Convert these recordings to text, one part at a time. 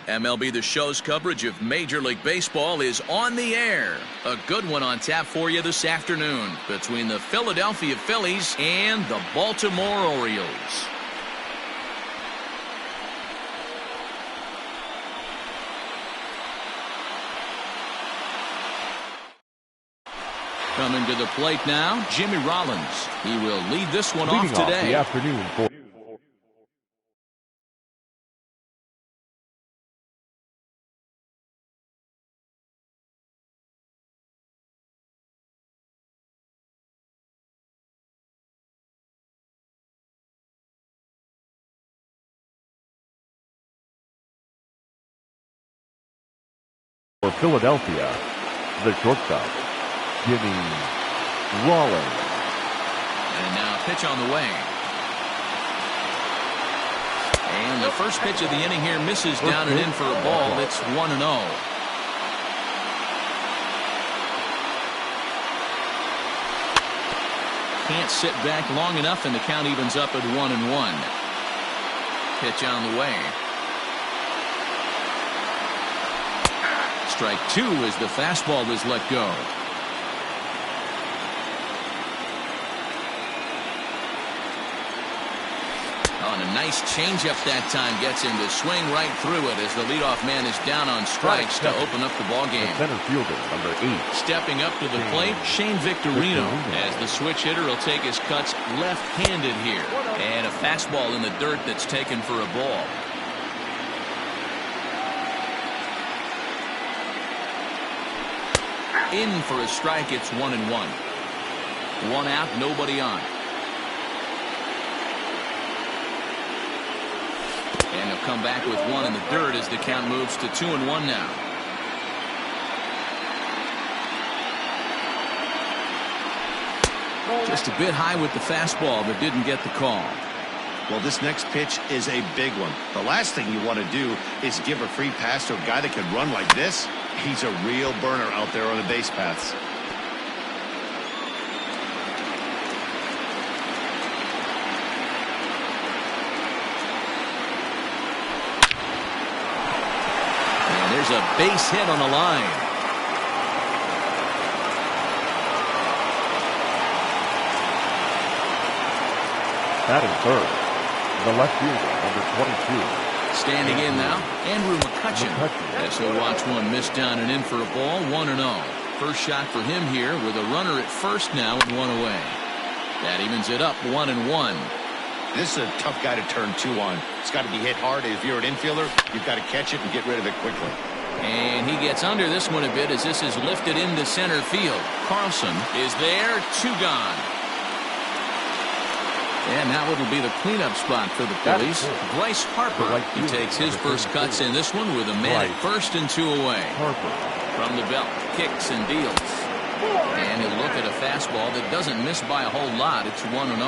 MLB The Show's coverage of Major League Baseball is on the air. A good one on tap for you this afternoon between the Philadelphia Phillies and the Baltimore Orioles. Coming to the plate now, Jimmy Rollins. He will lead this one off today. The afternoon for Philadelphia, the shortstop, Jimmy Rollins. And now pitch on the way. And the first pitch of the inning here misses down and in for a ball. It's 1-0. Can't sit back long enough, and the count evens up at 1-1. Pitch on the way. Strike two as the fastball is let go. Oh, and a nice changeup that time gets him to swing right through it as the leadoff man is down on strikes to open up the ball game. The center fielder, number 8. Stepping up to the plate, Shane Victorino, as the switch hitter will take his cuts left-handed here. And a fastball in the dirt that's taken for a ball. In for a strike, it's 1-1. One out, nobody on. And he'll come back with one in the dirt as the count moves to 2-1 now. Just a bit high with the fastball, but didn't get the call. Well, this next pitch is a big one. The last thing you want to do is give a free pass to a guy that can run like this. He's a real burner out there on the base paths. And there's a base hit on the line. Batting third, the left fielder, number 22. Standing in now, Andrew McCutchen. As he'll watch one miss down and in for a ball, 1-0. First shot for him here with a runner at first now and one away. That evens it up 1-1. This is a tough guy to turn two on. It's got to be hit hard. If you're an infielder, you've got to catch it and get rid of it quickly. And he gets under this one a bit as this is lifted into center field. Carlson is there, 2 gone. And now it'll be the cleanup spot for the Phillies. Bryce Harper, he takes his first cuts in this one with a man at first and 2 away. From the belt, kicks and deals. And he'll look at a fastball that doesn't miss by a whole lot. It's 1-0.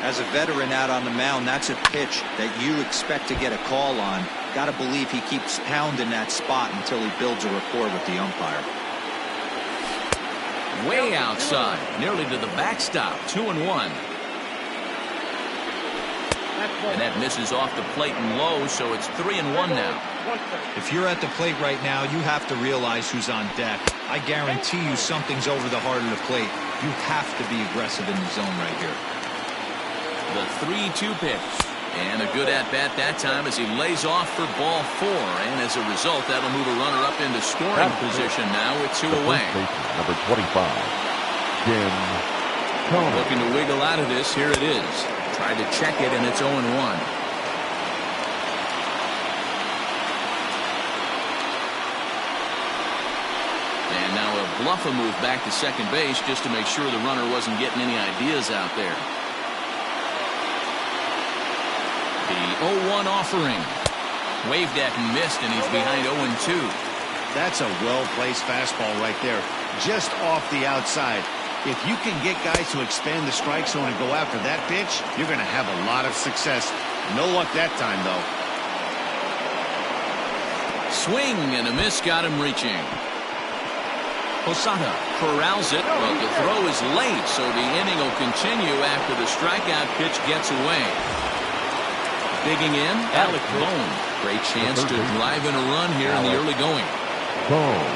As a veteran out on the mound, that's a pitch that you expect to get a call on. Got to believe he keeps pounding that spot until he builds a rapport with the umpire. Way outside, nearly to the backstop, 2-1. And that misses off the plate and low, so it's 3-1 now. If you're at the plate right now, you have to realize who's on deck. I guarantee you something's over the heart of the plate. You have to be aggressive in the zone right here. The 3-2 pitch. And a good at-bat that time as he lays off for ball 4. And as a result, that'll move a runner up into scoring position now with 2 away. Number 25, Jim Cone. Looking to wiggle out of this. Here it is. Tried to check it, and it's 0-1. And now a bluff a move back to second base just to make sure the runner wasn't getting any ideas out there. The 0-1 offering. Waved at and missed, and he's behind 0-2. That's a well-placed fastball right there, just off the outside. If you can get guys to expand the strike zone and go after that pitch, you're going to have a lot of success. No luck that time, though. Swing and a miss got him reaching. Posada corrals it, but the throw is late, so the inning will continue after the strikeout pitch gets away. Digging in, Alec Bone. Great chance to drive in a run here in the early going. Bone.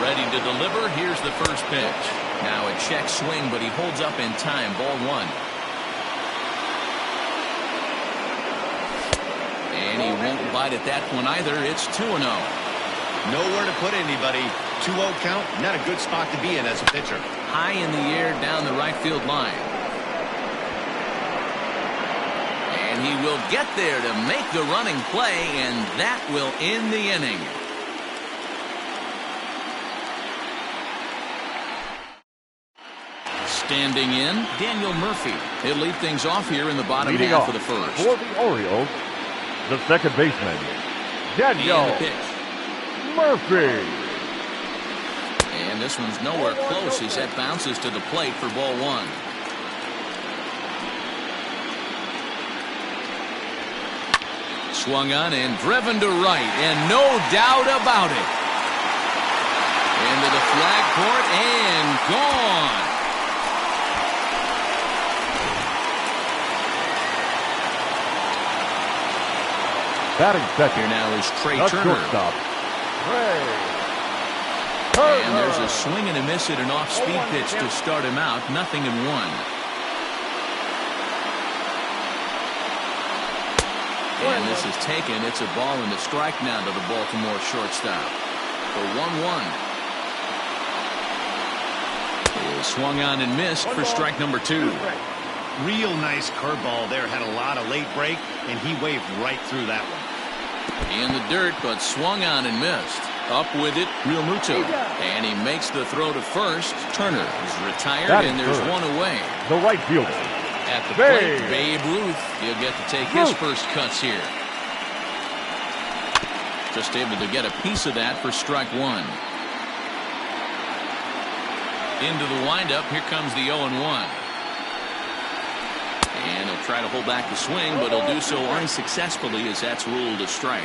Ready to deliver. Here's the first pitch. Now a check swing, but he holds up in time. Ball one. And he won't bite at that one either. It's 2-0. Nowhere to put anybody. 2-0 count. Not a good spot to be in as a pitcher. High in the air down the right field line. And he will get there to make the running play, and that will end the inning. Standing in, Daniel Murphy. He'll lead things off here in the bottom half of the first. For the Orioles, the second baseman, Daniel Murphy. And this one's nowhere close as that bounces to the plate for ball one. Swung on and driven to right, and no doubt about it. Into the flag court and gone. Batting second. Here now is Trey Turner. Shortstop, Trey Turner. And there's a swing and a miss at an off-speed pitch to start him out. 0-1. And this is taken. It's a ball and a strike now to the Baltimore shortstop. For 1-1. It swung on and missed for strike number 2. Real nice curveball there. Had a lot of late break, and he waved right through that one. In the dirt, but swung on and missed. Up with it, Real Muto. And he makes the throw to first. Turner is retired, and there's one away. The right fielder. At the plate, Babe Ruth. He'll get to take his first cuts here. Just able to get a piece of that for strike 1. Into the windup. Here comes the 0-1. And he'll try to hold back the swing, but he'll do so unsuccessfully as that's ruled a strike.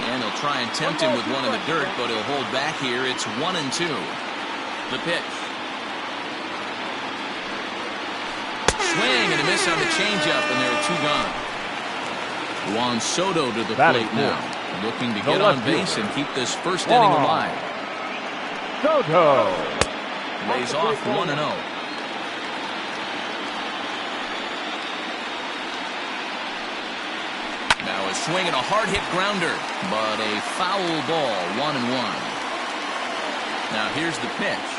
And he'll try and tempt him with one in the dirt, but he'll hold back here. It's 1-2. The pitch. Swing and a miss on the changeup, and there are 2 gone. Juan Soto to the plate now, looking to get on base and keep this first inning alive. Soto lays off 1-0. Now a swing and a hard hit grounder, but a foul ball. 1-1. Now here's the pitch.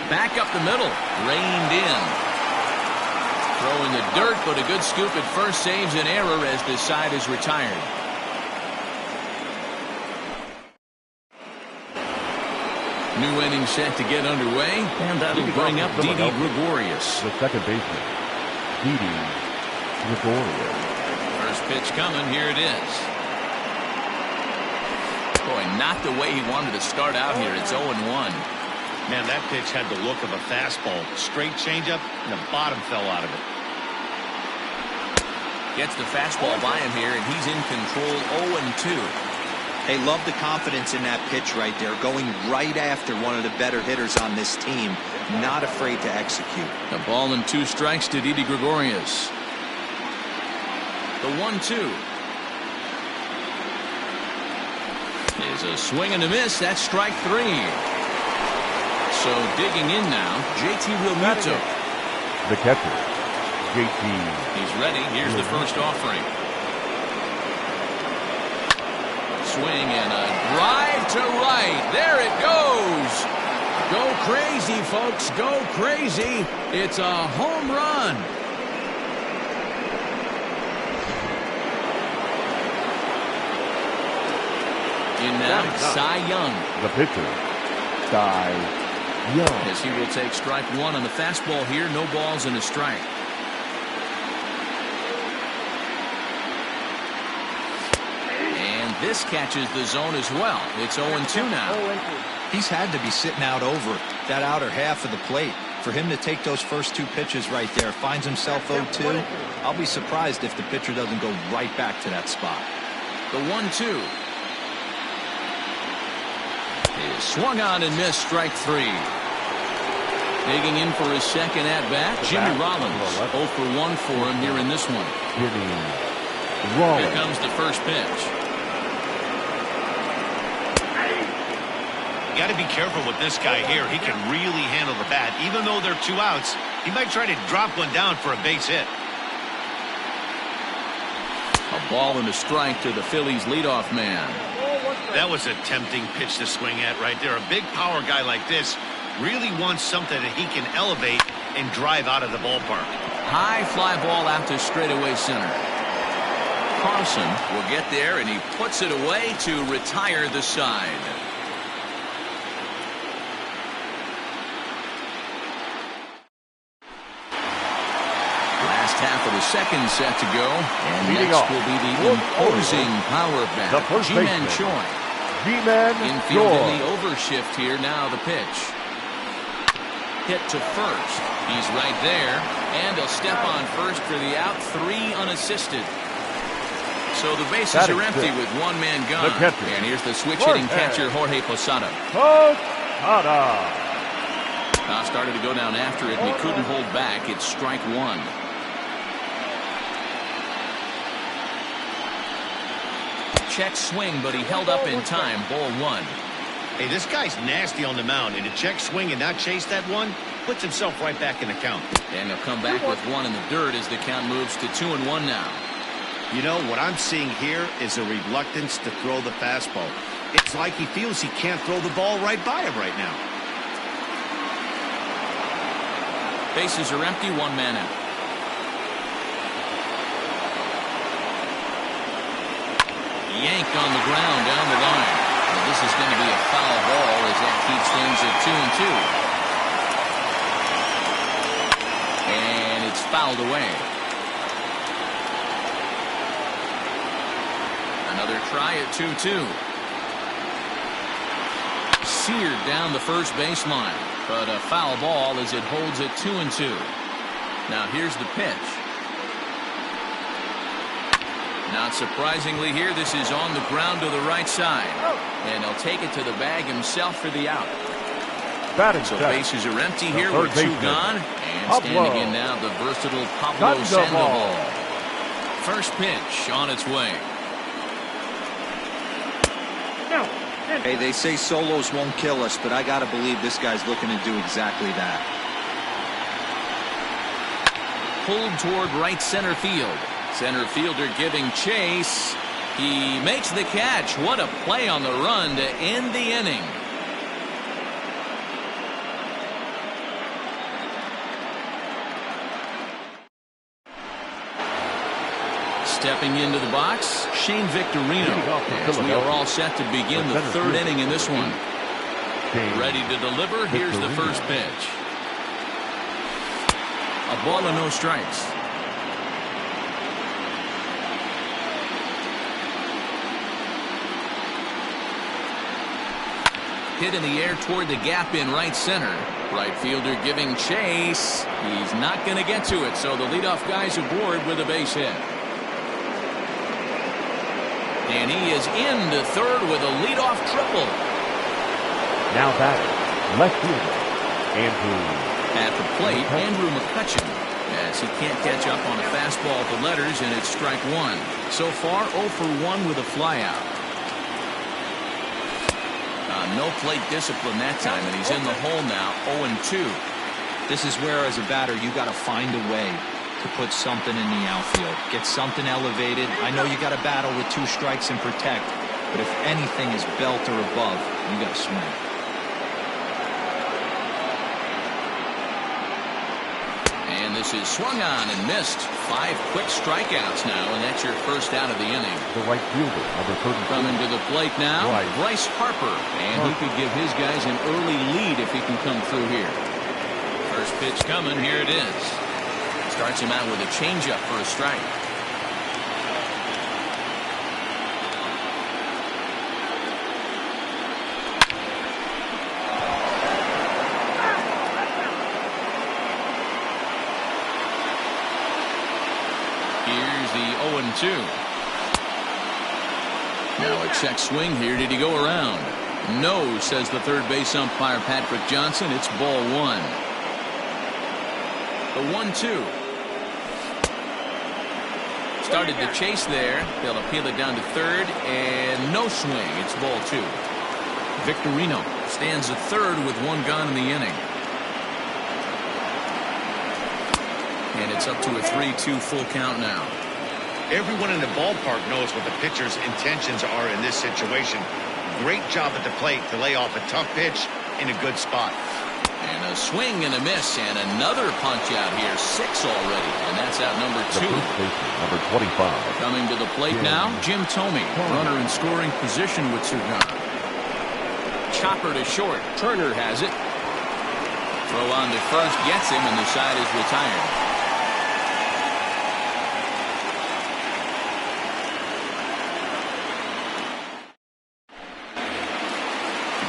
Back up the middle, reined in. Throw in the dirt, but a good scoop at first saves an error as this side is retired. New inning set to get underway, and that'll bring up Didi Gregorius. The second baseman, Didi Gregorius. First pitch coming, here it is. Boy, not the way he wanted to start out here. It's 0-1. Man, that pitch had the look of a fastball. Straight changeup, and the bottom fell out of it. Gets the fastball by him here, and he's in control. 0-2. They love the confidence in that pitch right there, going right after one of the better hitters on this team, not afraid to execute. A ball and 2 strikes to Didi Gregorius. The 1-2 is a swing and a miss. That's strike 3. So digging in now, JT Realmuto. The catcher, JT. He's ready. Here's the first offering. Swing and a drive to right. There it goes. Go crazy, folks. Go crazy. It's a home run. In now, Cy Young. The pitcher, Cy Young. As he will take strike 1 on the fastball here. No balls and a strike. This catches the zone as well. It's 0-2 now. He's had to be sitting out over that outer half of the plate. For him to take those first 2 pitches right there, finds himself 0-2. I'll be surprised if the pitcher doesn't go right back to that spot. The 1-2. Is swung on and missed, strike 3. Digging in for his second at-bat, Jimmy Rollins. 0 for 1 for him here in this one. Here comes the first pitch. You got to be careful with this guy here. He can really handle the bat. Even though they're 2 outs, he might try to drop one down for a base hit. A ball and a strike to the Phillies leadoff man. That was a tempting pitch to swing at right there. A big power guy like this really wants something that he can elevate and drive out of the ballpark. High fly ball out to straightaway center. Carlson will get there, and he puts it away to retire the side. Last half of the second set to go, and next will be the imposing power bat, Gm2. Infield in the overshift here. Now the pitch. Hit to first. He's right there, and he'll step on first for the out. 3 unassisted. So the bases are empty with one man gone. And here's the switch hitting catcher, Jorge Posada. Now started to go down after it, and he couldn't hold back. It's strike 1. Check swing, but he held up in time. Ball 1. Hey, this guy's nasty on the mound, and to check swing and not chase that one puts himself right back in the count. And he'll come back with 1 in the dirt as the count moves to 2-1 now. You know, what I'm seeing here is a reluctance to throw the fastball. It's like he feels he can't throw the ball right by him right now. Bases are empty, 1 man out. Yank on the ground down the line. Well, this is going to be a foul ball as that keeps things at 2-2. And it's fouled away. Another try at 2-2. Seared down the first baseline, but a foul ball as it holds at 2-2. Now here's the pitch. Not surprisingly here, this is on the ground to the right side. And he'll take it to the bag himself for the out. So bases are empty here with 2 gone. And standing in now, the versatile Pablo Sandoval. First pitch on its way. Hey, they say solos won't kill us, but I got to believe this guy's looking to do exactly that. Pulled toward right center field. Center fielder giving chase. He makes the catch. What a play on the run to end the inning. Stepping into the box, Shane Victorino, as we are all set to begin the 3rd inning in this one. Ready to deliver. Here's the first pitch. A ball and no strikes. Hit in the air toward the gap in right center. Right fielder giving chase. He's not going to get to it, so the leadoff guy's aboard with a base hit. And he is into third with a leadoff triple. Now batting, left fielder, Andrew. At the plate, Andrew McCutcheon, as he can't catch up on a fastball at the letters, and it's strike 1. So far, 0 for 1 with a flyout. No plate discipline that time, and he's in the hole now, 0-2. This is where, as a batter, you got to find a way to put something in the outfield. Get something elevated. I know you got to battle with 2 strikes and protect, but if anything is belt or above, you got to swing. And this is swung on and missed. 5 quick strikeouts now, and that's your first out of the inning. The right fielder, number 32. Coming to the plate now, Bryce Harper. And he could give his guys an early lead if he can come through here. First pitch coming, here it is. Starts him out with a changeup for a strike. Here's the 0-2. Now a check swing here. Did he go around? No, says the third base umpire Patrick Johnson. It's ball one. The 1-2. Started the chase there. They'll appeal it down to third, and no swing. It's ball two. Victorino stands at third with one gone in the inning. And it's up to a 3-2 full count now. Everyone in the ballpark knows what the pitcher's intentions are in this situation. Great job at the plate to lay off a tough pitch in a good spot. And a swing and a miss, and another punch out here. 6 already, and that's out number 2. Number 25. Coming to the plate now, Gm2, runner in scoring position with Sugan. Chopper to short. Turner has it. Throw on to first, gets him, and the side is retired.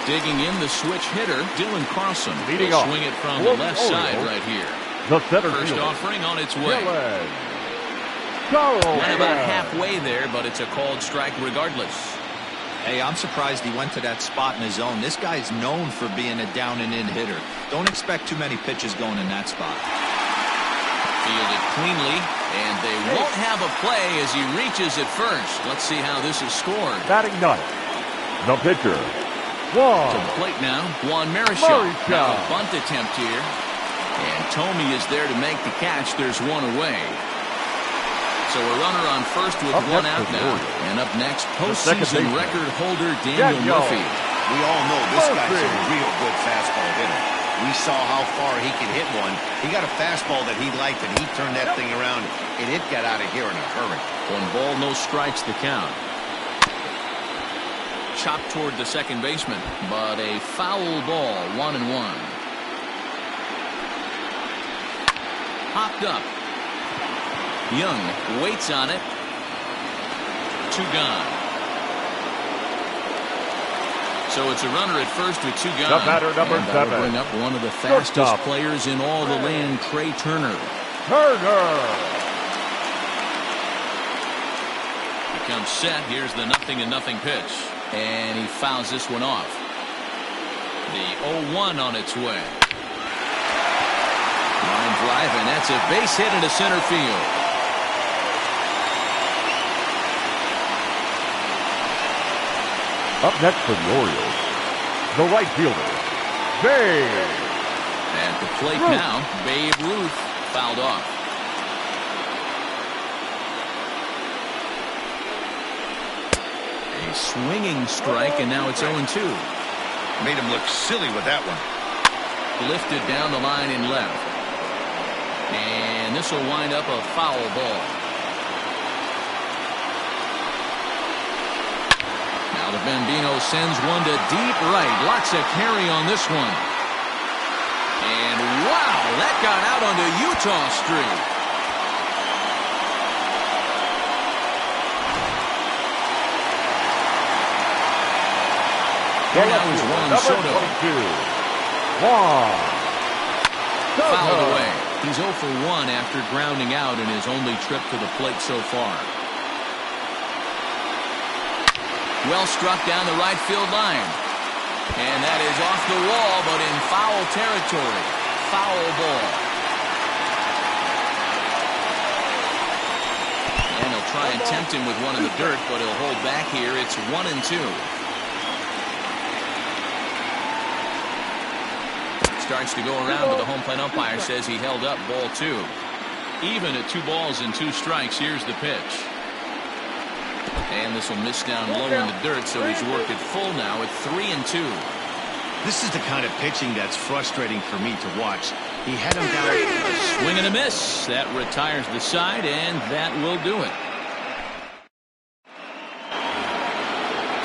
Digging in the switch hitter, Dylan Carlson. Leading He'll off. swing it from the left side right here. The center First fielder. offering on its way. Went about halfway there, but it's a called strike regardless. Hey, I'm surprised he went to that spot in his zone. This guy's known for being a down and in hitter. Don't expect too many pitches going in that spot. Fielded cleanly, and they won't have a play as he reaches at first. Let's see how this is scored. Batting ninth. The pitcher. To the plate now, Juan Marichal. Now a bunt attempt here. And Tomey is there to make the catch. There's one away. So a runner on first with one out now. And up next, postseason record holder Daniel Murphy. We all know this guy's a real good fastball hitter. We saw how far he could hit one. He got a fastball that he liked, and he turned that thing around, and it got out of here in a hurry. 1 ball, no strikes the count. Chopped toward the second baseman, but a foul ball, 1-1. Hopped up. Young waits on it. 2 gone. So it's a runner at first with 2 gone. The batter, number and that'll 7. bring up one of the fastest players in all the land, Trey Turner. Becomes set. Here's the 0-0 pitch. And he fouls this one off. The 0-1 on its way. Line drive, and that's a base hit into center field. Up next for the Orioles, the right fielder, Babe. At the plate now, Babe Ruth fouled off. A swinging strike, and now it's 0-2. Made him look silly with that one. Lifted down the line in left. And this will wind up a foul ball. Now the Bambino sends one to deep right. Lots of carry on this one. And wow, that got out onto Utah Street. Here now is Juan Soto. Fouled away. He's 0 for 1 after grounding out in his only trip to the plate so far. Well struck down the right field line. And that is off the wall, but in foul territory. Foul ball. And he'll try and tempt him with one in the dirt, but he'll hold back here. It's 1-2. Starts to go around, but the home plate umpire says he held up ball 2. Even at 2 balls and 2 strikes. Here's the pitch. And this will miss down low in the dirt, so he's worked it full now at 3-2. This is the kind of pitching that's frustrating for me to watch. He had him down. A swing and a miss. That retires the side, and that will do it.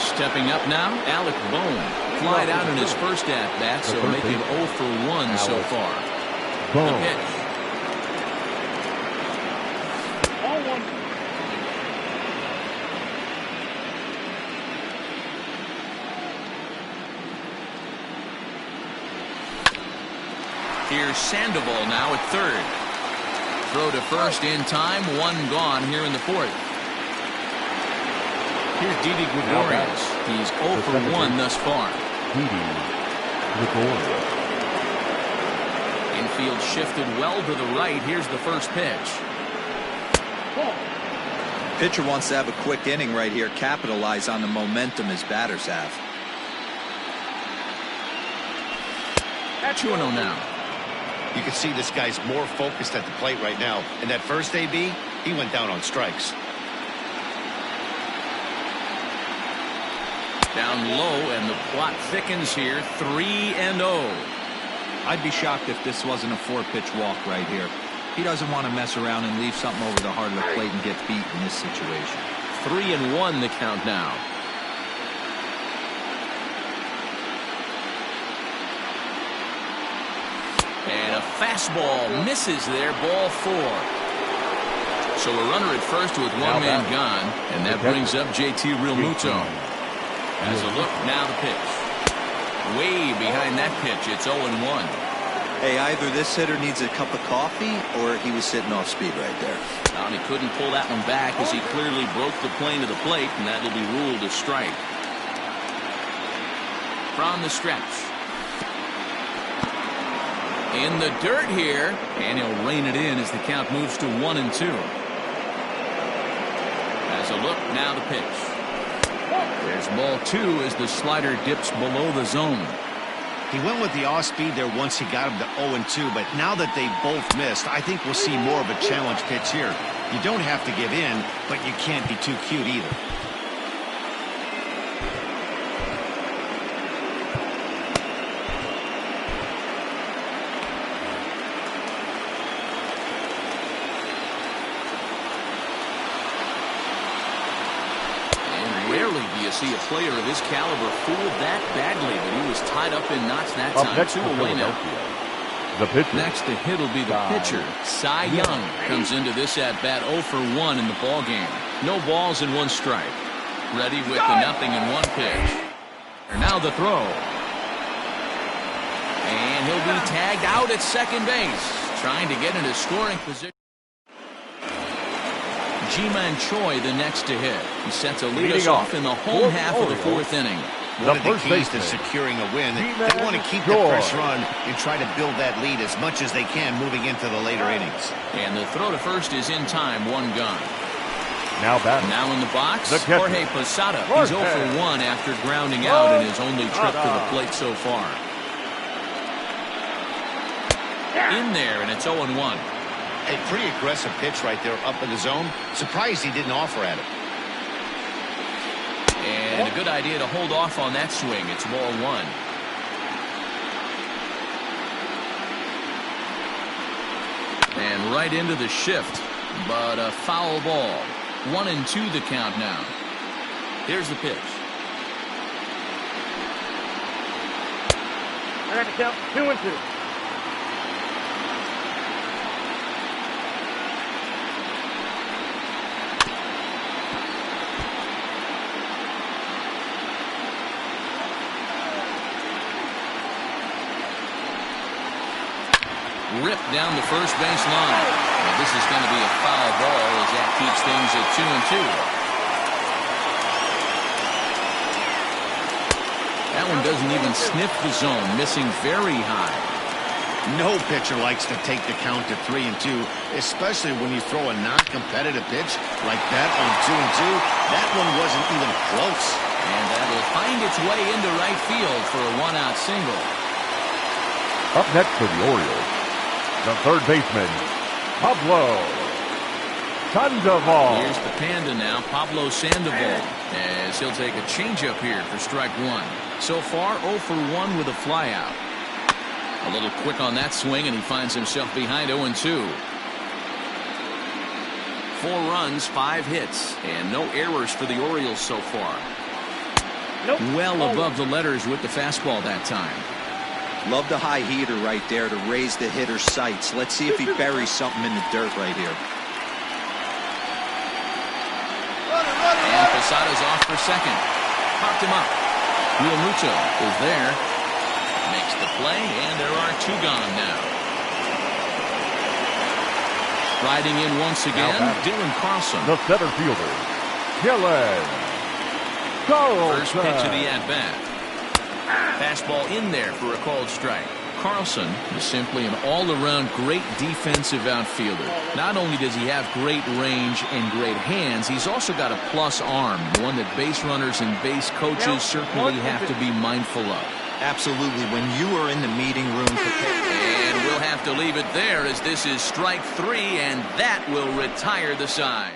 Stepping up now, Alec Bohm. Flied out in his first at-bat, so make him 0 for 1 so far. The pitch. Here's Sandoval now at third. Throw to first in time, 1 gone here in the 4th. Here's Didi Gregorius. He's 0 for 1 thus far. Didi Gregorius. Infield shifted well to the right. Here's the first pitch. Pitcher wants to have a quick inning right here. Capitalize on the momentum his batters have. 2-0 now. You can see this guy's more focused at the plate right now. And that first AB, he went down on strikes. Down low, and the plot thickens here. 3-0. I'd be shocked if this wasn't a 4-pitch walk right here. He doesn't want to mess around and leave something over the heart of the plate and get beat in this situation. 3-1 the count now. And a fastball misses there. Ball 4. So a runner at first with one man gone, and that brings up JT Realmuto. As a look, now the pitch. Way behind that pitch, it's 0-1. Hey, either this hitter needs a cup of coffee or he was sitting off speed right there. And he couldn't pull that one back as he clearly broke the plane of the plate, and that'll be ruled a strike. From the stretch. In the dirt here, and he'll rein it in as the count moves to 1-2. As a look, now the pitch. There's ball 2 as the slider dips below the zone. He went with the off-speed there once he got him to 0-2, but now that they both missed, I think we'll see more of a challenge pitch here. You don't have to give in, but you can't be too cute either. Rarely do you see a player of his caliber fooled that badly, but he was tied up in knots that time. Next 2 away now. The pitcher. Next to hit will be the pitcher. Cy Young comes into this at bat 0 for 1 in the ball game. No balls and 1 strike. Ready with the 0-1 pitch. Now the throw. And he'll be tagged out at second base, trying to get into scoring position. Gm2 the next to hit. He sets a lead us off in the home half of the 4th inning. One of the keys to securing a win, they want to keep the first run and try to build that lead as much as they can moving into the later innings. And the throw to first is in time, 1 gone. Now in the box, Jorge Posada. He's 0 for 1 after grounding out in his only trip to the plate so far. In there, and it's 0-1. A pretty aggressive pitch right there up in the zone. Surprised he didn't offer at it. And a good idea to hold off on that swing. It's ball 1. And right into the shift, but a foul ball. 1-2 the count now. Here's the pitch. I got the count 2-2. Ripped down the first base line. Well, this is going to be a foul ball as that keeps things at 2-2. That one doesn't even sniff the zone, missing very high. No pitcher likes to take the count to 3-2, especially when you throw a non-competitive pitch like that on 2-2. That one wasn't even close. And that will find its way into right field for a 1-out single. Up next for the Orioles, the third baseman, Pablo Sandoval. Here's the Panda now, Pablo Sandoval, as he'll take a changeup here for strike 1. So far, 0 for 1 with a flyout. A little quick on that swing, and he finds himself behind 0-2. 4 runs, 5 hits, and no errors for the Orioles so far. Well above the letters with the fastball that time. Love the high heater right there to raise the hitter's sights. Let's see if he buries something in the dirt right here. And Posada's off for second. Popped him up. Realmuto is there. Makes the play, and there are 2 gone now. Riding in once again, Dylan Carlson. The center fielder, Dylan First pitch of the at-bat. Fastball in there for a called strike. Carlson is simply an all-around great defensive outfielder. Not only does he have great range and great hands, he's also got a plus arm, one that base runners and base coaches certainly have to be mindful of. Absolutely. When you are in the meeting room, and we'll have to leave it there as this is strike 3, and that will retire the side.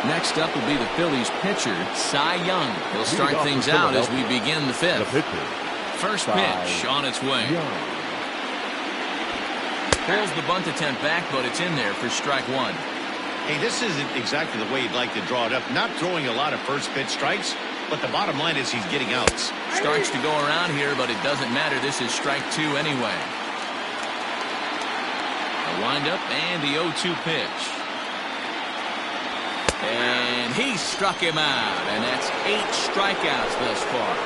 Next up will be the Phillies pitcher, Cy Young. He'll start things out as we begin the 5th. First pitch on its way. Pulls the bunt attempt back, but it's in there for strike 1. Hey, this isn't exactly the way you'd like to draw it up. Not throwing a lot of first pitch strikes, but the bottom line is he's getting outs. Starts to go around here, but it doesn't matter. This is strike 2 anyway. A windup and the 0-2 pitch. And he struck him out, and that's 8 strikeouts thus far.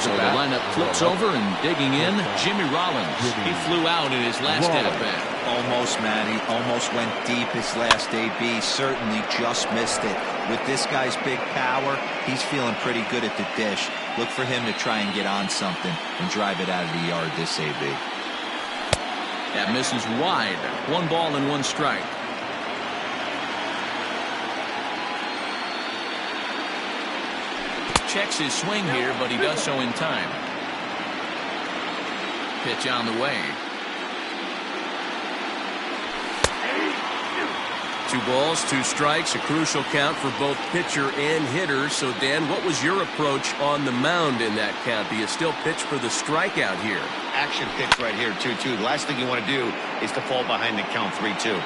So the lineup flips over, and digging in, Jimmy Rollins. He flew out in his last at-bat. Almost, Matty. Almost went deep his last AB. Certainly just missed it. With this guy's big power, he's feeling pretty good at the dish. Look for him to try and get on something and drive it out of the yard this AB. That misses wide. 1 ball and 1 strike. Checks his swing here, but he does so in time. Pitch on the way. 2 balls, 2 strikes, a crucial count for both pitcher and hitter. So, Dan, what was your approach on the mound in that count? Do you still pitch for the strikeout here? Action pitch right here, 2-2. The last thing you want to do is to fall behind the count 3-2.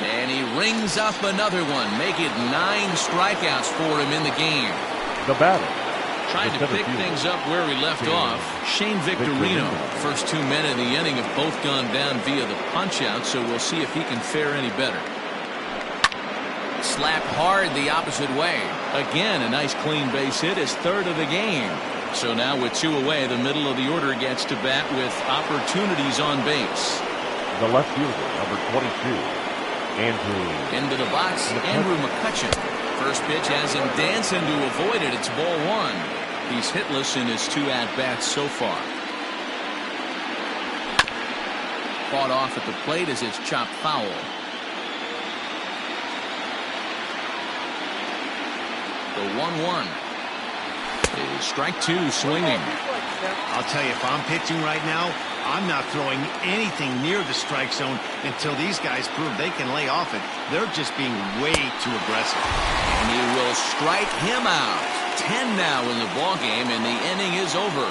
And he rings up another one. Make it 9 strikeouts for him in the game. The batter. Trying to pick things up where he left off. Shane Victorino. First 2 men in the inning have both gone down via the punch-out, so we'll see if he can fare any better. Slapped hard the opposite way. Again, a nice clean base hit, his 3rd of the game. So now with 2 away, the middle of the order gets to bat with opportunities on base. The left fielder, number 22. Andrew. Into the box, Andrew McCutcheon. First pitch has him dancing to avoid it. It's ball 1. He's hitless in his 2 at-bats so far. Fought off at the plate as it's chopped foul. The 1-1 is strike 2 swinging. I'll tell you, if I'm pitching right now, I'm not throwing anything near the strike zone until these guys prove they can lay off it. They're just being way too aggressive. And he will strike him out. 10 now in the ballgame, and the inning is over.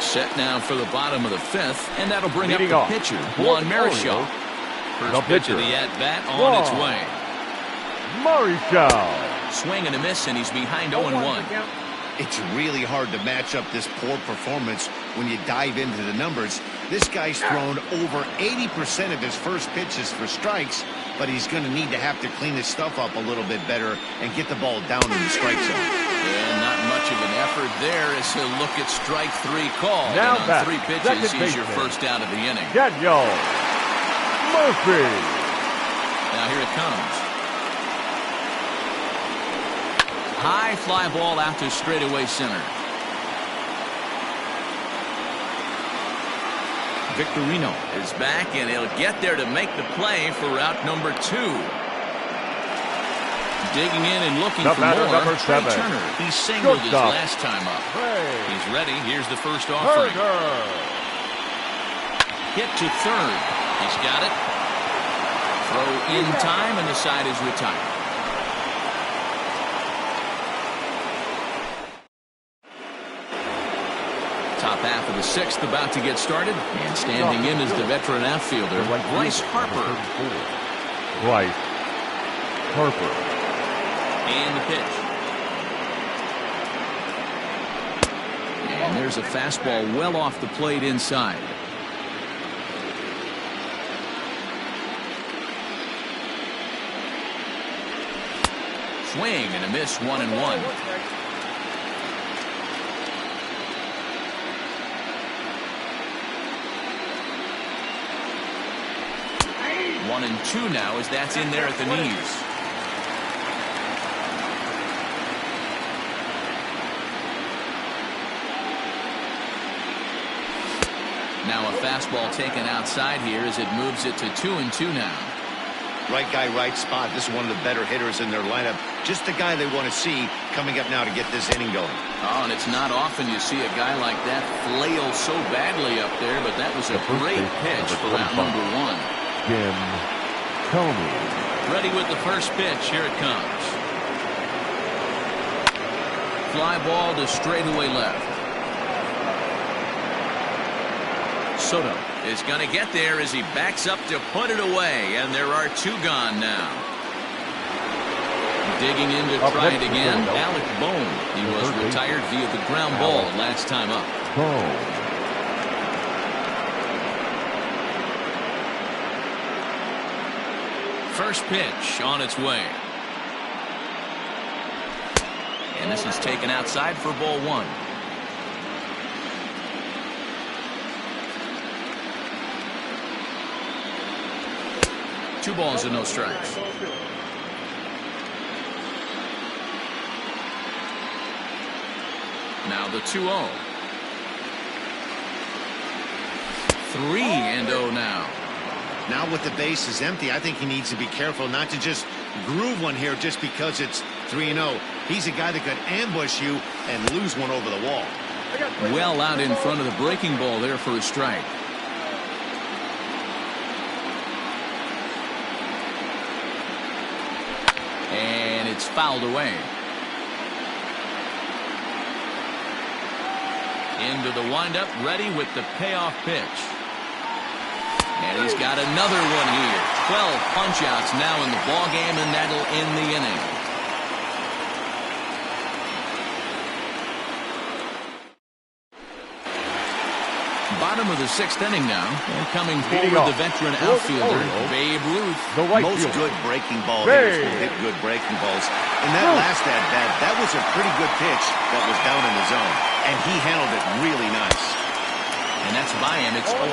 Set now for the bottom of the 5th, and that'll bring up the pitcher, Juan Marichal. First pitch of the at-bat on its way. Marichal. Swing and a miss, and he's behind 0-1. It's really hard to match up this poor performance when you dive into the numbers. This guy's thrown over 80% of his first pitches for strikes, but he's going to need to have to clean his stuff up a little bit better and get the ball down in the strike zone. And not much of an effort there as he'll look at strike 3 call. Now and on 3 pitches, he's your first out of the inning. Daniel Murphy. Now here it comes. High fly ball out to straightaway center. Victorino is back, and he'll get there to make the play for route number 2. Digging in and looking for more. Number 7. Trey Turner. He singled his last time up. He's ready. Here's the first offering. Hit to 3rd. He's got it. Throw in time, and the side is retired. Top half of the 6th about to get started, and standing in is the veteran outfielder, Bryce Harper. Bryce Harper. And the pitch. And there's a fastball well off the plate inside. Swing and a miss, 1-1. 1-2 now as that's in there at the knees. Now a fastball taken outside here as it moves it to 2-2 now. Right guy, right spot. This is one of the better hitters in their lineup. Just the guy they want to see coming up now to get this inning going. Oh, and it's not often you see a guy like that flail so badly up there, but that was a great pitch for out number 1. Gm2. Ready with the first pitch. Here it comes. Fly ball to straightaway left. Soto is going to get there as he backs up to put it away, and there are 2 gone now. Digging in to try it again, Alec Bohm. He was retired via the ground ball last time up. First pitch on its way. And this is taken outside for ball 1. 2 balls and no strikes. Now the 2-0. 3-0 now. Now with the base is empty, I think he needs to be careful not to just groove one here just because it's 3-0. He's a guy that could ambush you and lose one over the wall. Well out in front of the breaking ball there for a strike. And it's fouled away. Into the windup, ready with the payoff pitch. And he's got another one here. 12 punch-outs now in the ball game, and that'll end the inning. Bottom of the 6th inning now. And coming forward, the veteran outfielder, Babe Ruth. Most good breaking ball hitters will hit good breaking balls. In that last at-bat, that was a pretty good pitch that was down in the zone. And he handled it really nice. And that's by him. It's 0-1.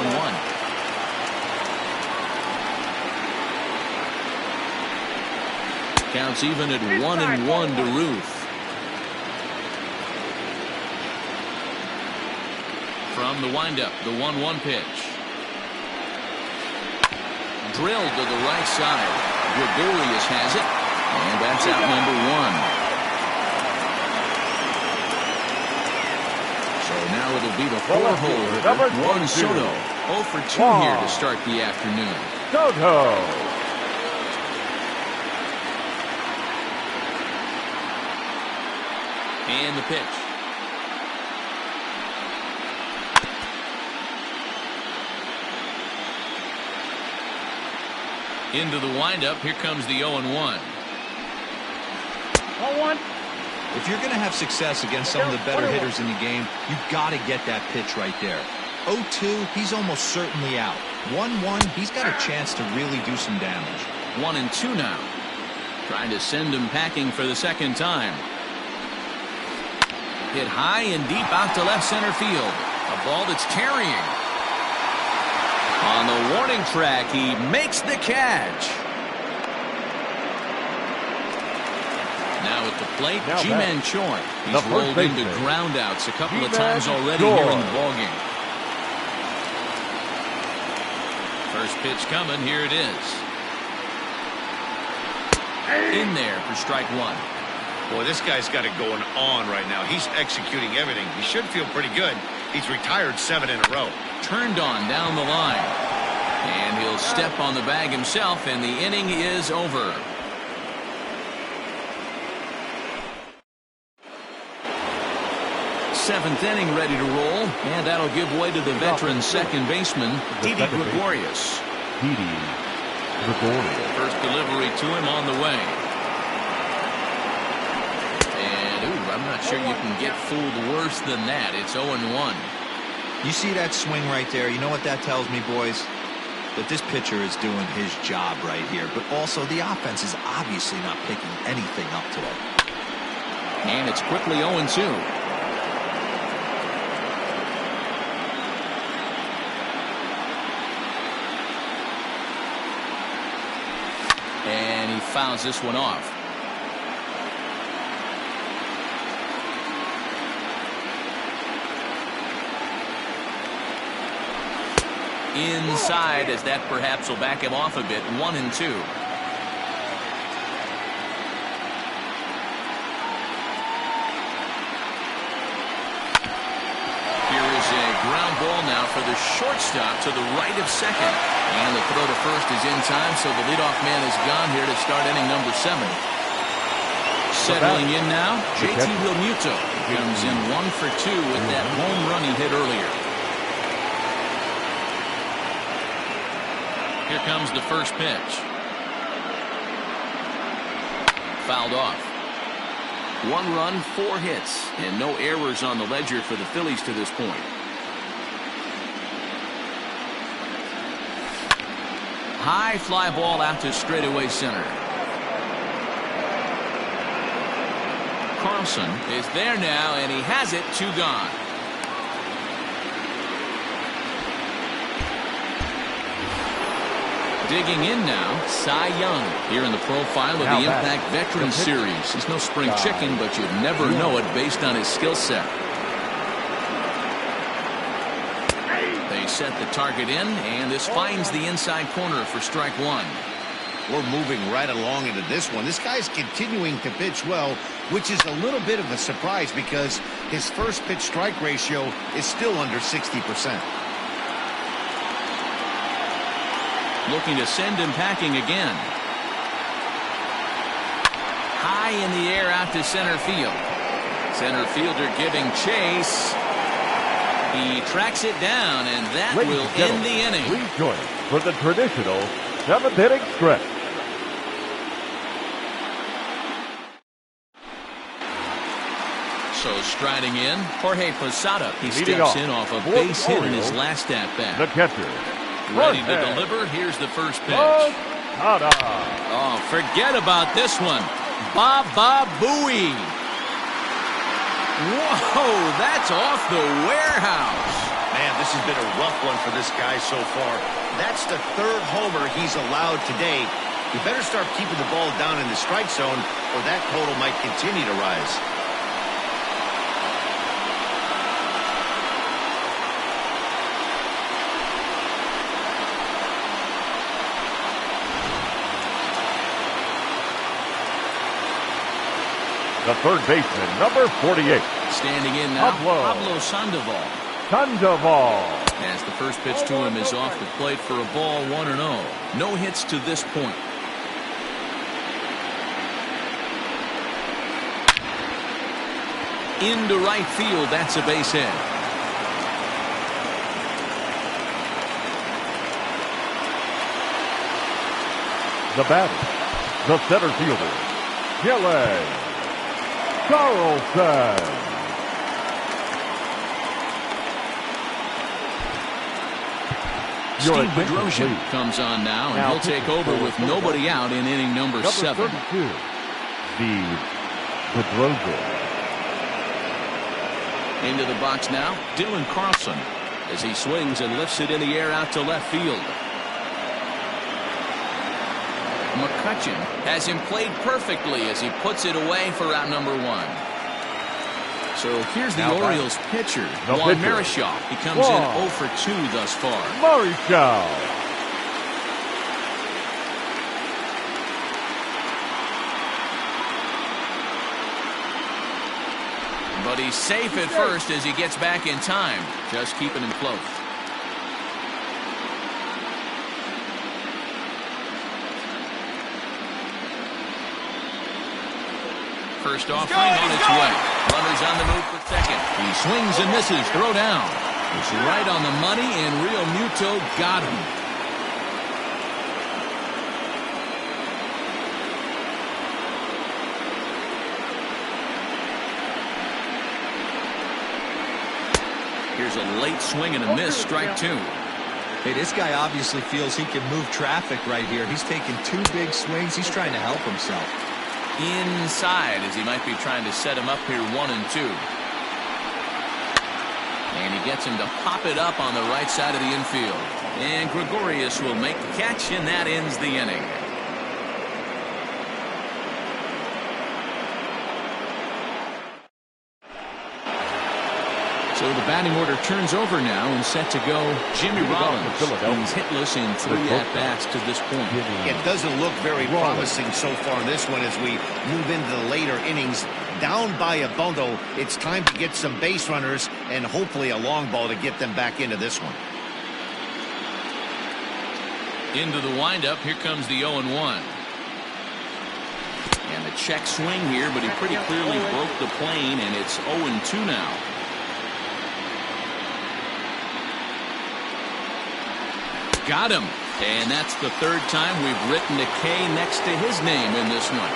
Counts even at 1-1 to Ruth. From the windup, the 1-1 pitch. Drilled to the right side. Gregorius has it. And that's out number 1. So now it'll be the 4-hole. Juan Soto. 0 for 2 here to start the afternoon. Soto. And the pitch. Into the windup. Here comes the 0-1. 0-1. If you're going to have success against some of the better hitters in the game, you've got to get that pitch right there. 0-2, he's almost certainly out. 1-1, he's got a chance to really do some damage. 1-2 now. Trying to send him packing for the second time. Hit high and deep out to left center field. A ball that's carrying. On the warning track, he makes the catch. Now at the plate, Gm2. He's rolled into groundouts a couple of times already here in the ballgame. First pitch coming. Here it is. In there for strike 1. Boy, this guy's got it going on right now. He's executing everything. He should feel pretty good. He's retired 7 in a row. Turned on down the line. And he'll step on the bag himself, and the inning is over. Seventh inning ready to roll, and that'll give way to the veteran second baseman, Didi Gregorius. First delivery to him on the way. And, I'm not sure you can get fooled worse than that. It's 0-1. You see that swing right there? You know what that tells me, boys? That this pitcher is doing his job right here. But also, the offense is obviously not picking anything up today. And it's quickly 0-2. fouls this one off. Inside, as that perhaps will back him off a bit. 1-2. Ground ball now for the shortstop to the right of second. And the throw to first is in time, so the leadoff man is gone here to start inning number 7. Settling in now, JT Realmuto comes in 1 for 2 with that home run he hit earlier. Here comes the first pitch. Fouled off. 1 run, 4 hits, and no errors on the ledger for the Phillies to this point. High fly ball out to straightaway center. Carlson is there now, and he has it. 2 gone. Digging in now, Cy Young here in the profile of the Impact Veterans Series. He's no spring chicken, but you'd never know it based on his skill set. Set the target in, and this finds the inside corner for strike 1. We're moving right along into this one. This guy's continuing to pitch well, which is a little bit of a surprise because his first pitch strike ratio is still under 60%. Looking to send him packing again. High in the air out to center field. Center fielder giving chase. He tracks it down, and that will end the inning. Please join us for the traditional 7th inning stretch. So striding in, Jorge Posada. He steps in off a base hit in his last at-bat. The catcher. Ready to deliver. Here's the first pitch. Posada. Oh, forget about this one. Baba Booey. Whoa, that's off the warehouse. Man, this has been a rough one for this guy so far. That's the 3rd homer he's allowed today. You better start keeping the ball down in the strike zone, or that total might continue to rise. The third baseman, number 48. Standing in now, Pablo Sandoval. As the first pitch to him is off the plate for a ball, 1-0. No hits to this point. Into right field, that's a base hit. The batter, the center fielder, Carlson. Steve Bedrosian comes on now, and he'll take over with nobody out in inning number 7. Steve Bedrosian. Into the box now, Dylan Carlson, as he swings and lifts it in the air out to left field. McCutchen has him played perfectly as he puts it away for out number 1. So here's the Orioles pitcher, Juan Marichal. He comes in 0 for 2 thus far. Marichal. But he's safe at first as he gets back in time, just keeping him close. First offering on its way. Runners on the move for second. He swings and misses. Throw down. It's right on the money, and Realmuto got him. Here's a late swing and a miss. Strike 2. Hey, this guy obviously feels he can move traffic right here. He's taking 2 big swings. He's trying to help himself. Inside, as he might be trying to set him up here 1-2. And he gets him to pop it up on the right side of the infield. And Gregorius will make the catch, and that ends the inning. So the batting order turns over now and set to go Jimmy Rollins. He's hitless in 3 at-bats to this point. It doesn't look very promising so far in this one as we move into the later innings. Down by a bundle, it's time to get some base runners and hopefully a long ball to get them back into this one. Into the windup, here comes the 0-1. And the check swing here, but he pretty clearly broke the plane, and it's 0-2 now. Got him. And that's the 3rd time we've written a K next to his name in this one.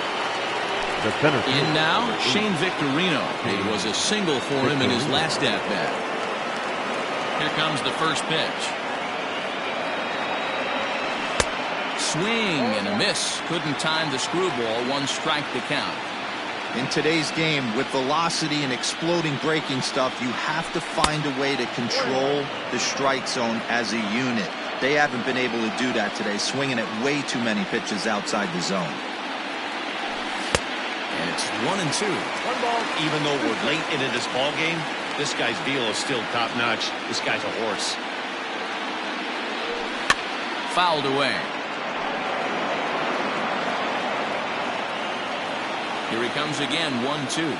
In now, Shane Victorino. It was a single for him in his last at-bat. Here comes the first pitch. Swing and a miss. Couldn't time the screwball. 1 strike to count. In today's game, with velocity and exploding breaking stuff, you have to find a way to control the strike zone as a unit. They haven't been able to do that today, swinging at way too many pitches outside the zone. And it's 1-2. Even though we're late into this ball game, this guy's deal is still top-notch. This guy's a horse. Fouled away. Here he comes again, 1-2.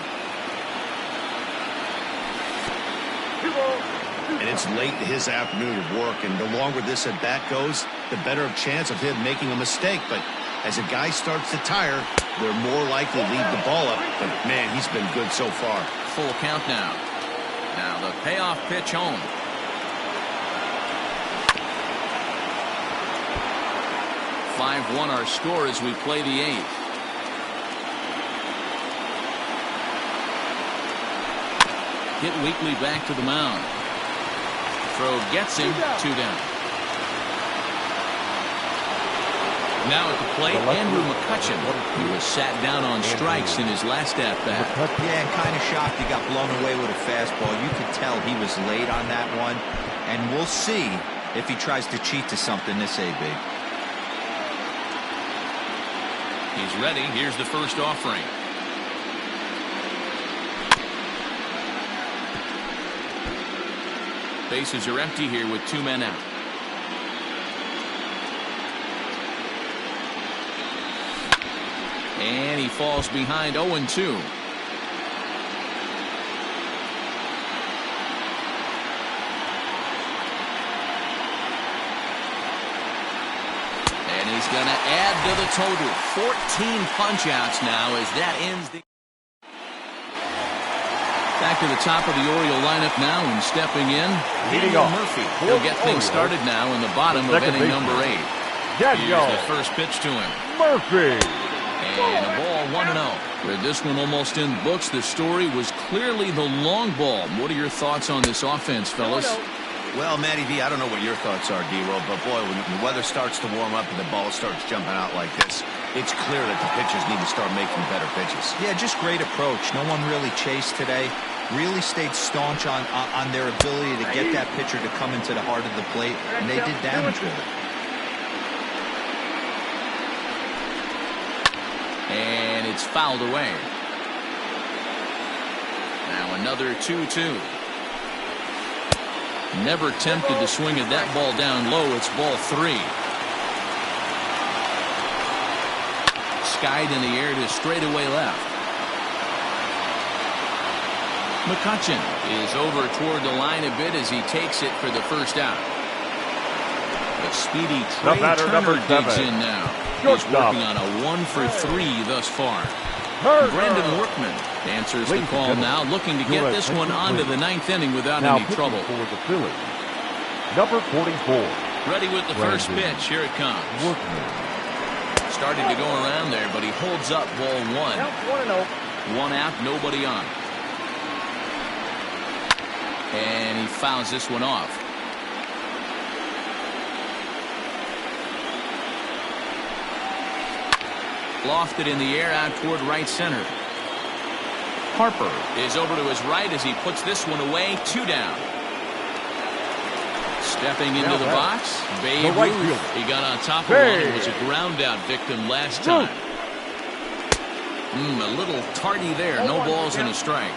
And it's late in his afternoon of work, and the longer this at-bat goes, the better chance of him making a mistake. But as a guy starts to tire, they're more likely to leave the ball up. But, man, he's been good so far. Full count now. Now the payoff pitch home. (5-1) our score as we play the 8th. Hit weakly back to the mound. Throw gets him, 2 down. Now at the plate, Andrew McCutchen. He was sat down on strikes in his last at-bat. Yeah, and kind of shocked he got blown away with a fastball. You could tell he was late on that one. And we'll see if he tries to cheat to something this AB. He's ready. Here's the first offering. Bases are empty here with 2 men out. And he falls behind 0-2. And he's going to add to the total. 14 punch-outs now as that ends the... Back to the top of the Oriole lineup now, and stepping in, Daniel Murphy. He'll get things started now in the bottom of inning number 8. Here's the first pitch to him. Murphy. And a ball, 1-0. With this one almost in the books, the story was clearly the long ball. What are your thoughts on this offense, fellas? Well, Matty V, I don't know what your thoughts are, D-Roll, but boy, when the weather starts to warm up and the ball starts jumping out like this, it's clear that the pitchers need to start making better pitches. Yeah, just great approach. No one really chased today. Really stayed staunch on their ability to get that pitcher to come into the heart of the plate, and they did damage with it. And it's fouled away. Now another 2-2. Never tempted to swing at that ball down low. It's ball 3. Skied in the air to straightaway left. McCutchen is over toward the line a bit as he takes it for the first out. The speedy Trey Turner digs in now. He's working on a 1-for-3 thus far. Brendan Workman answers the call now, looking to get this one onto the 9th inning without any trouble. For the Phillies, number 44. Ready with the first pitch. Here it comes. Starting to go around there, but he holds up ball 1. 1 out, nobody on. And he fouls this one off. Lofted in the air out toward right center. Harper is over to his right as he puts this one away. 2 down. Stepping into the box, Babe Ruth. He got on top of one and was a ground out victim last time. A little tardy there. No balls and a strike.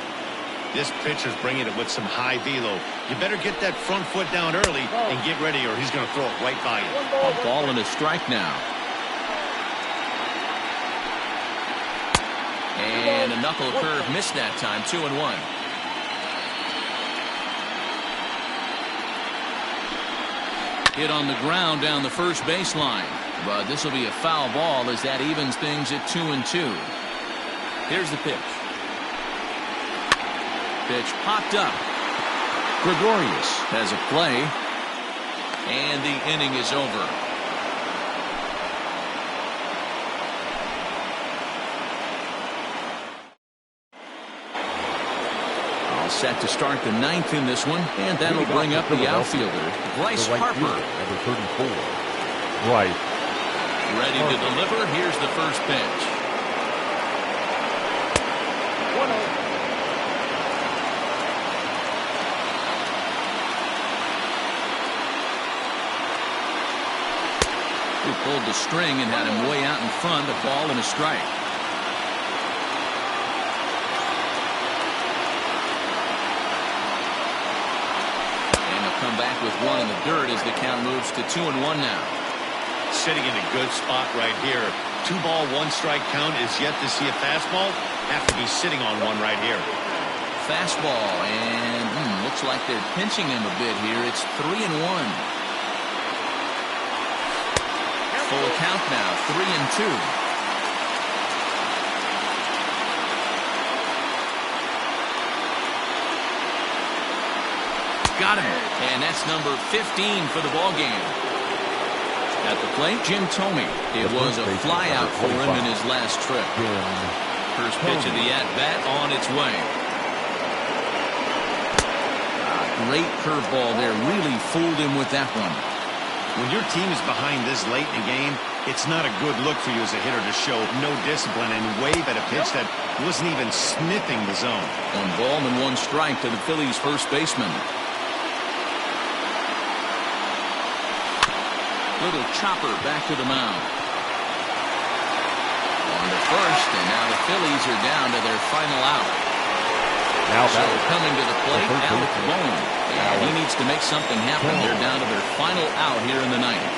This pitcher's bringing it with some high velo. You better get that front foot down early and get ready, or he's going to throw it right by you. A ball and a strike now. And a knuckle curve missed that time. 2-1. Hit on the ground down the first baseline. But this will be a foul ball as that evens things at 2-2. Here's the pitch. Pitch popped up. Gregorius has a play. And the inning is over. All set to start the ninth in this one. And that'll bring up the outfielder, Bryce Harper. Number 34. Bryce. Ready to deliver. Here's the first pitch. 1-0. Who pulled the string and had him way out in front. A ball and a strike. And they'll come back with one in the dirt as the count moves to 2-1 now. Sitting in a good spot right here. 2-ball, 1-strike count is yet to see a fastball. Have to be sitting on one right here. Fastball, and looks like they're pinching him a bit here. It's 3-1. Full count now, 3-2. Got him, and that's number 15 for the ball game. At the plate, Jim Thome. It was a flyout for him in his last trip. First pitch of the at-bat on its way. Great curveball there. Really fooled him with that one. When your team is behind this late in the game, it's not a good look for you as a hitter to show no discipline and wave at a pitch that wasn't even sniffing the zone. 1 ball and 1 strike to the Phillies' first baseman. Little chopper back to the mound. On to first, and now the Phillies are down to their final out. Now so coming to the plate, Alec Bohm. And he needs to make something happen. They're down to their final out here in the ninth.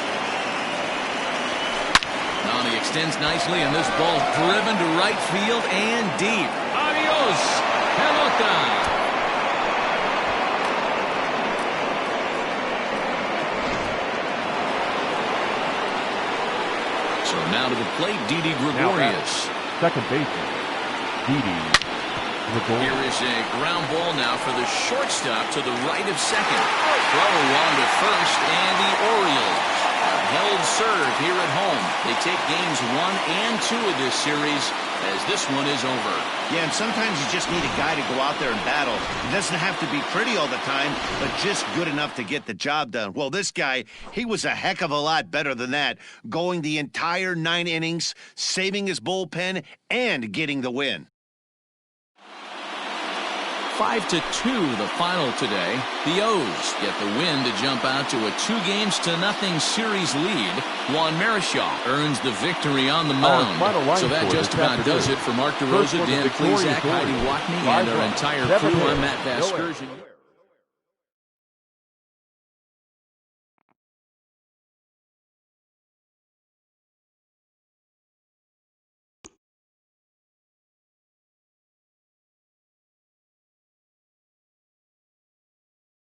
Now he extends nicely, and this ball driven to right field and deep. Adios, pelota. So now to the plate, Didi Gregorius. Second baseman, Didi Gregorius. Here is a ground ball now for the shortstop to the right of second. Throw on to first, and the Orioles have held serve here at home. They take games 1 and 2 of this series as this one is over. Yeah, and sometimes you just need a guy to go out there and battle. It doesn't have to be pretty all the time, but just good enough to get the job done. Well, this guy, he was a heck of a lot better than that, going the entire 9 innings, saving his bullpen, and getting the win. 5-2 the final today. The O's get the win to jump out to a 2-0 series lead. Juan Marichal earns the victory on the mound. So that just about does it for Mark DeRosa, Dan Plesac, Heidi Watney, and our entire crew. I'm Matt Vasgersian.